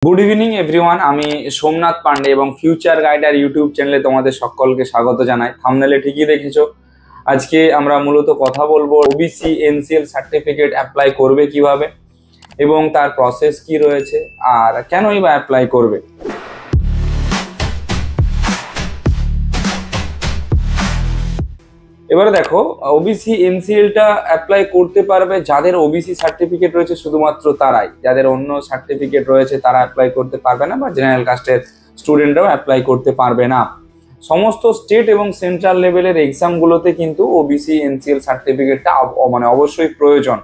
Good evening everyone. আমি সোমনাথ পান্ডে এবং future গাইডার YouTube চ্যানেলে তোমাদের সকলকে স্বাগত জানাই। থাম্বনেলে ঠিকই দেখেছো, আজকে আমরা মূলত কথা বলবো ওবিসি এনসিএল সার্টিফিকেট অ্যাপ্লাই করবে কিভাবে এবং তার প্রসেস কি রয়েছে আর কেনই বা অ্যাপ্লাই করবে। এবারে দেখো, ওবিসি এনসিএলটা অ্যাপ্লাই করতে পারবে যাদের ওবিসি সার্টিফিকেট রয়েছে শুধুমাত্র তারাই। যাদের অন্য সার্টিফিকেট রয়েছে তারা অ্যাপ্লাই করতে পারবে না, বা জেনারেল কাস্টের স্টুডেন্টরাও অ্যাপ্লাই করতে পারবে না। সমস্ত স্টেট এবং সেন্ট্রাল লেভেলের এক্সামগুলোতে কিন্তু ওবিসি এনসিএল সার্টিফিকেটটা অবশ্যই প্রয়োজন।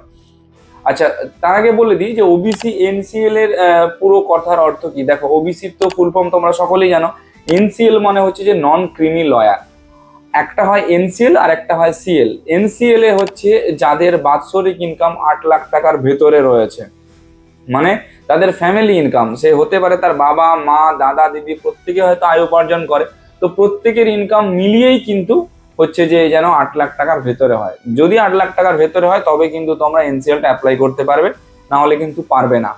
আচ্ছা, তার আগে বলে দিই যে ওবিসি এনসিএল এর পুরো কথার অর্থ কি। দেখো, ওবিসির তো ফুল ফর্ম তোমরা সকলেই জানো। এনসিএল মানে হচ্ছে যে নন ক্রিমি লয়ার। একটা হয় এনসিএল আর একটা হয় সিএল। এনসিএল এ হচ্ছে যাদের বাৎসরিক ইনকাম 8 লাখ টাকার ভেতরে রয়েছে, মানে তাদের ফ্যামিলি ইনকাম, সে হতে পারে তার বাবা মা দাদা দিদি প্রত্যেকে হয়তো আয় উপার্জন করে, তো প্রত্যেকের ইনকাম মিলিয়েই কিন্তু হচ্ছে যে যেন 8 লাখ টাকার ভেতরে হয়। যদি 8 লাখ টাকার ভেতরে হয় তবে কিন্তু তোমরা এনসিএলটা অ্যাপ্লাই করতে পারবে, না হলে কিন্তু পারবে না।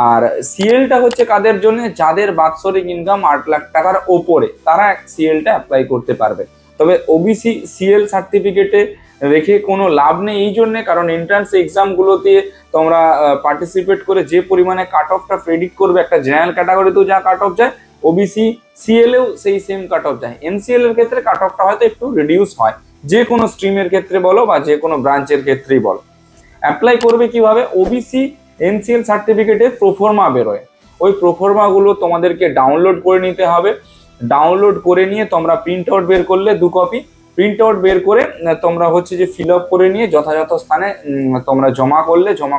আর সিএলটা হচ্ছে কাদের জন্য, যাদের বাৎসরিক ইনকাম 8 লাখ টাকার ওপরে, তারা সিএলটা অ্যাপ্লাই করতে পারবে। তবে ওবিসি সিএল সার্টিফিকেটে রেখে কোনো লাভ নেই, এই জন্যে কারণ এন্ট্রান্স এক্সামগুলোতে তোমরা পার্টিসিপেট করে যে পরিমাণে কাট অফটা প্রেডিক্ট করবে, একটা জেনারেল ক্যাটাগরিতেও যা কাট অফ যায় ওবিসি সিএলেও সেই সেম কাট অফ যায়। এনসিএল এর ক্ষেত্রে কাট অফটা হয়তো একটু রিডিউস হয়, যে কোনো স্ট্রিমের ক্ষেত্রে বলো বা যে কোনো ব্রাঞ্চের ক্ষেত্রেই বলো। অ্যাপ্লাই করবে কিভাবে, ওবিসি এনসিএল সার্টিফিকেটের প্রোফর্মা বেরোয়, ওই প্রোফর্মাগুলো তোমাদেরকে ডাউনলোড করে নিতে হবে। ডাউনলোড করে নিয়ে তোমরা প্রিন্ট আউট বের করলে 2 কপি, প্রিন্ট আউট বের করে তোমরা হচ্ছে যে ফিল আপ করে নিয়ে যথাযথ স্থানে তোমরা জমা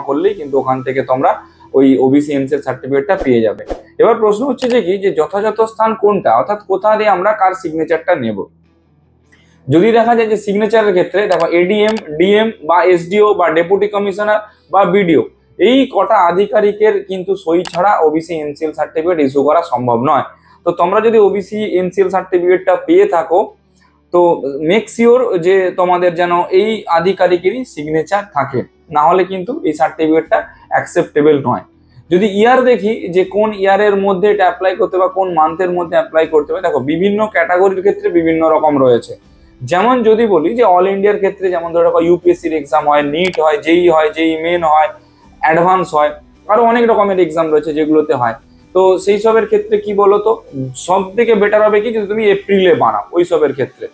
করলেই কিন্তু ওখান থেকে তোমরা ওই ওবিসি এনসিএল সার্টিফিকেটটা পেয়ে যাবে। এবার প্রশ্ন হচ্ছে যে কি, যে যথাযথ স্থান কোনটা, অর্থাৎ কোথা দিয়ে আমরা কার সিগনেচারটা নেব। যদি দেখা যায় যে সিগনেচারের ক্ষেত্রে দেখো এডিএম, ডিএম বা এসডিও বা ডেপুটি কমিশনার বা বিডিও, এই কটা আধিকারিকের কিন্তু সই ছাড়া ওবিসি এনসিএল সার্টিফিকেট ইস্যু করা সম্ভব নয়। তো তোমরা যদি ওবিসি এনসিএল সার্টিফিকেটটা পেয়ে থাকো, তো মেক শিওর যে তোমাদের যেন এই আধিকারিকেরই সিগনেচার থাকে, না হলে কিন্তু এই সার্টিফিকেটটা অ্যাকসেপ্টেবল নয়। যদি ইয়ার দেখি যে কোন ইয়ারের মধ্যে এটা অ্যাপ্লাই করতে বা কোন মান্থের মধ্যে অ্যাপ্লাই করতে হবে, দেখো বিভিন্ন ক্যাটাগরির ক্ষেত্রে বিভিন্ন রকম রয়েছে। যেমন যদি বলি যে অল ইন্ডিয়ার ক্ষেত্রে, যেমন ধরো ইউপিএসসির এক্সাম হয়, নিট হয়, জেই মেন হয়, অ্যাডভান্স হয়, আরো অনেক রকমের এক্সাম রয়েছে যেগুলোতে হয়। তো সেই সবের ক্ষেত্রে কি বলতো, সব থেকে বেটার হবে কি যদি তুমি এপ্রিলে বানাও ওই সবের ক্ষেত্রে।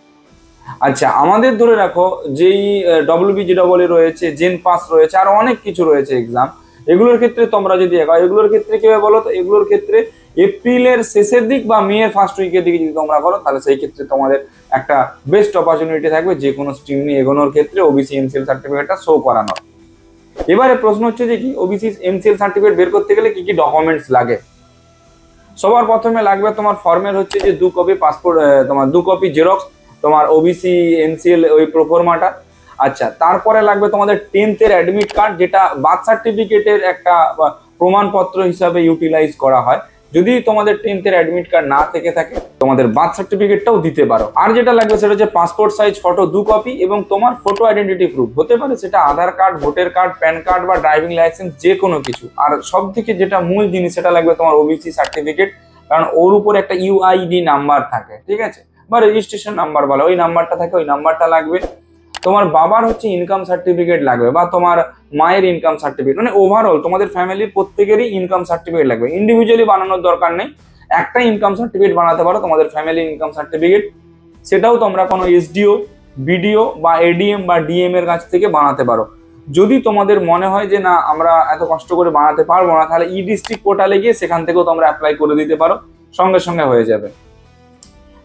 আচ্ছা, আমাদের ধরে রাখো যেই ডব্লিউবিজিডব্লিউ রয়েছে, জেন পাস রয়েছে, আর অনেক কিছু রয়েছে এক্সাম, এগুলোর ক্ষেত্রে তোমরা যদি এগাও, এগুলোর ক্ষেত্রে কি হবে বলো তো, এগুলোর ক্ষেত্রে এপ্রিলের শেষের দিক বা মে এর ফার্স্ট উইকের দিকে যদি তোমরা করো, তাহলে সেই ক্ষেত্রে তোমাদের একটা বেস্ট অপরচুনিটি থাকবে যে কোনো স্ট্রিম নিয়ে এগোনোর ক্ষেত্রে ওবিসি এনসিএল সার্টিফিকেটটা শো করানোর। এবারে প্রশ্ন হচ্ছে যে কি, ওবিসি এনসিএল সার্টিফিকেট বের করতে গেলে কি কি ডকুমেন্টস লাগে। সবার প্রথমে লাগবে তোমার ফর্মের হচ্ছে যে 2 কপি পাসপোর্ট, তোমার 2 কপি জেরক্স, তোমার ওবিসি এনসিএল ওই প্রোফর্মাটা। আচ্ছা, তারপরে লাগবে তোমাদের 10th এর অ্যাডমিট কার্ড, যেটা বার্থ সার্টিফিকেটের একটা প্রমাণপত্র হিসাবে ইউটিলাইজ করা হয়। যদি তোমাদের 10th এর অ্যাডমিট কার্ড না থেকে থাকে, তোমাদের বার্থ সার্টিফিকেটটাও দিতে পারো। আর যেটা লাগবে সেটা হচ্ছে পাসপোর্ট সাইজ ফটো 2 কপি এবং তোমার ফটো আইডেন্টিটি প্রুফ, হতে পারে সেটা Aadhaar card, voter card, PAN card বা ড্রাইভিং লাইসেন্স, যে কোনো কিছু। আর সব থেকে যেটা মূল জিনিস, সেটা লাগবে তোমার ওবিসি সার্টিফিকেট, কারণ ওর উপর একটা ইউআইডি নাম্বার থাকে, ঠিক আছে, বা রেজিস্ট্রেশন নাম্বার বলে, ওই নাম্বারটা থাকে, ওই নাম্বারটা লাগবে। তোমার বাবার হচ্ছে ইনকাম সার্টিফিকেট লাগবে, বা তোমার মায়ের ইনকাম সার্টিফিকেট, মানে ওভারঅল তোমাদের ফ্যামিলির প্রত্যেকেরই ইনকাম সার্টিফিকেট লাগবে। ইন্ডিভিজুয়ালি বানানোর দরকার নেই, একটা ইনকাম সার্টিফিকেট বানাতে পারো, তোমাদের ফ্যামিলি ইনকাম সার্টিফিকেট। সেটাও তোমরা কোনো এসডিও, বিডিও বা এডিএম বা ডিএম এর কাছ থেকে বানাতে পারো। যদি তোমাদের মনে হয় যে না আমরা এত কষ্ট করে বানাতে পারবো না, তাহলে ই ডিস্ট্রিক্ট পোর্টালে গিয়ে সেখান থেকেও তোমরা অ্যাপ্লাই করে দিতে পারো, সঙ্গে সঙ্গে হয়ে যাবে।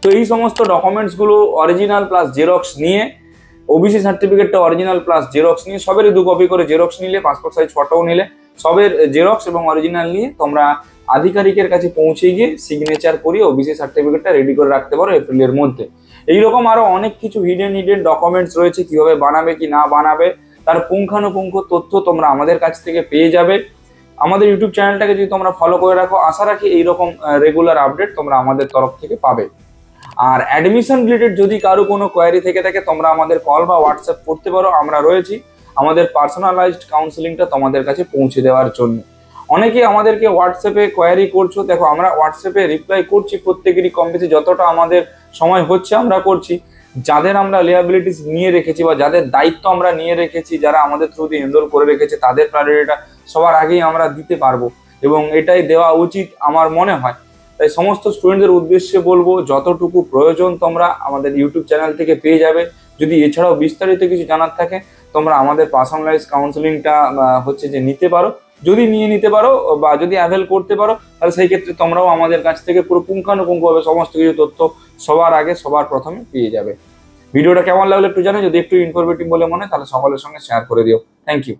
তো এই সমস্ত ডকুমেন্টস গুলো অরিজিনাল প্লাস জেরক্স নিয়ে, ওবিসি সার্টিফিকেটটা অরিজিনাল প্লাস জেরক্স নিয়ে, সবেরই 2 কপি করে জেরক্স নিলে, পাসপোর্ট সাইজ ফটোও নিলে, সবের জেরক্স এবং অরিজিনাল নিয়ে তোমরা আধিকারিকের কাছে পৌঁছে গিয়ে সিগনেচার করিয়ে ওবিসি সার্টিফিকেটটা রেডি করে রাখতে পারো এপ্রিলের মধ্যে। এইরকম আরো অনেক কিছু হিডেন ডকুমেন্টস রয়েছে, কিভাবে বানাবে কি না বানাবে তার পুঙ্খানুপুঙ্খ তথ্য তোমরা আমাদের কাছ থেকে পেয়ে যাবে। আমাদের ইউটিউব চ্যানেলটাকে যদি তোমরা ফলো করে রাখো, আশা রাখি এইরকম রেগুলার আপডেট তোমরা আমাদের তরফ থেকে পাবে। আর অ্যাডমিশন রিলেটেড যদি কারো কোনো কোয়ারি থেকে থাকে, তোমরা আমাদের কল বা হোয়াটসঅ্যাপ করতে পারো, আমরা রয়েছি আমাদের পার্সোনালাইজড কাউন্সেলিংটা তোমাদের কাছে পৌঁছে দেওয়ার জন্য। অনেকেই আমাদেরকে হোয়াটসঅ্যাপে কোয়ারি করছো, দেখো আমরা হোয়াটসঅ্যাপে রিপ্লাই করছি প্রত্যেকেরই কম বেশি, যতটা আমাদের সময় হচ্ছে আমরা করছি। যাদের আমরা লিয়াবিলিটিস নিয়ে রেখেছি বা যাদের দায়িত্ব আমরা নিয়ে রেখেছি, যারা আমাদের থ্রু দিয়ে এনরোল করে রেখেছে, তাদের প্রায়োরিটিটা সবার আগেই আমরা দিতে পারবো, এবং এটাই দেওয়া উচিত আমার মনে হয়। তাই সমস্ত স্টুডেন্টদের উদ্দেশ্যে বলবো, যতটুকু প্রয়োজন তোমরা আমাদের ইউটিউব চ্যানেল থেকে পেয়ে যাবে। যদি এছাড়াও বিস্তারিত কিছু জানার থাকে, তোমরা আমাদের পার্সোনালাইজ কাউন্সেলিংটা হচ্ছে যে নিতে পারো। যদি নিয়ে নিতে পারো বা যদি অ্যাভেল করতে পারো, তাহলে সেই ক্ষেত্রে তোমরাও আমাদের কাছ থেকে পুরো পুঙ্খানুপুঙ্খভাবে সমস্ত কিছু তথ্য সবার আগে সবার প্রথমে পেয়ে যাবে। ভিডিওটা কেমন লাগলো একটু জানো, যদি একটু ইনফরমেটিভ বলে মনে হয় তাহলে সকলের সঙ্গে শেয়ার করে দিও। Thank you.